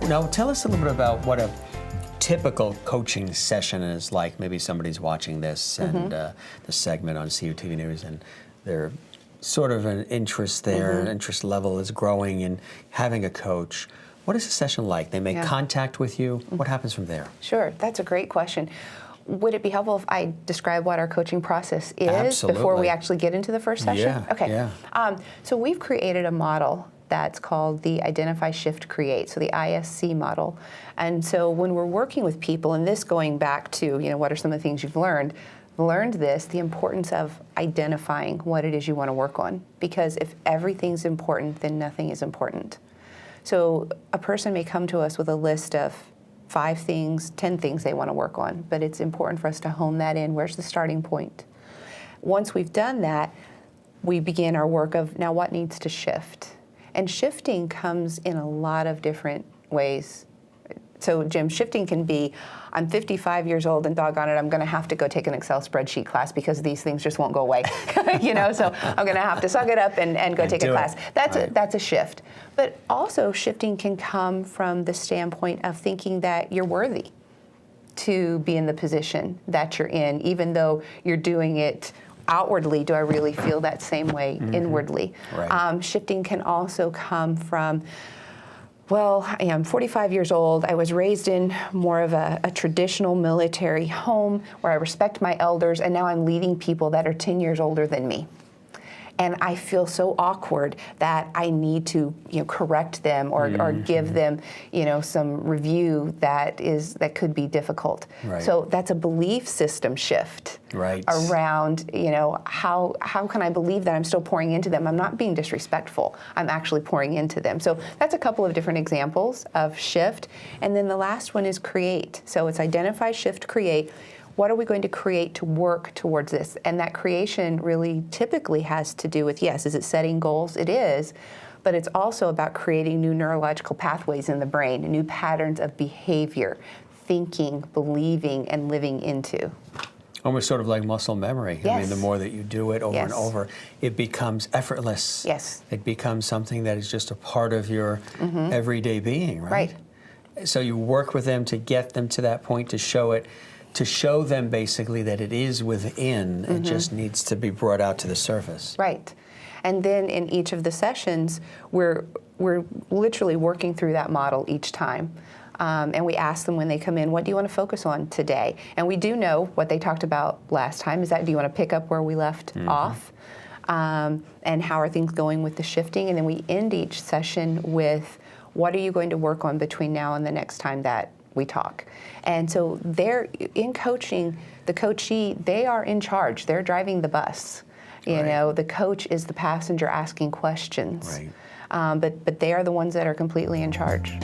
Now, tell us a little bit about what a typical coaching session is like. Maybe somebody's watching this and the segment on CUTV News, and they're sort of an interest there, interest level is growing in having a coach. What is a session like? They make contact with you. What happens from there? Sure, that's a great question. Would it be helpful if I describe what our coaching process is Absolutely. before we actually get into the first session? Yeah, okay. yeah. So we've created a model that's called the Identify, Shift, Create, so the ISC model. And so when we're working with people, and this going back to, what are some of the things you've learned this, the importance of identifying what it is you want to work on. Because if everything's important, then nothing is important. So a person may come to us with a list of 5 things, 10 things they want to work on, but it's important for us to hone that in. Where's the starting point? Once we've done that, we begin our work of now what needs to shift. And shifting comes in a lot of different ways. So Jim, shifting can be, I'm 55 years old and doggone it, I'm going to have to go take an Excel spreadsheet class because these things just won't go away. So I'm going to have to suck it up and go take a class. That's a shift. But also shifting can come from the standpoint of thinking that you're worthy to be in the position that you're in, even though you're doing it outwardly. Do I really feel that same way inwardly? Right. Shifting can also come from, well, I'm 45 years old. I was raised in more of a traditional military home where I respect my elders, and now I'm leading people that are 10 years older than me. And I feel so awkward that I need to, correct them or give them, some review that could be difficult. Right. So that's a belief system shift around, how can I believe that I'm still pouring into them? I'm not being disrespectful. I'm actually pouring into them. So that's a couple of different examples of shift. And then the last one is create. So it's identify, shift, create. What are we going to create to work towards this? And that creation really typically has to do with, yes, is it setting goals? It is, but it's also about creating new neurological pathways in the brain, new patterns of behavior, thinking, believing, and living into. Almost sort of like muscle memory. Yes. I mean, the more that you do it over Yes. and over, it becomes effortless. Yes. It becomes something that is just a part of your everyday being, right? Right. So you work with them to get them to that point, to show them basically that it is within, it just needs to be brought out to the surface. Right. And then in each of the sessions, we're literally working through that model each time. And we ask them when they come in, what do you want to focus on today? And we do know what they talked about last time, is that do you want to pick up where we left off? And how are things going with the shifting? And then we end each session with, what are you going to work on between now and the next time that we talk? And so they're in coaching, the coachee, they are in charge. They're driving the bus. The coach is the passenger asking questions. Right. But they are the ones that are completely in charge.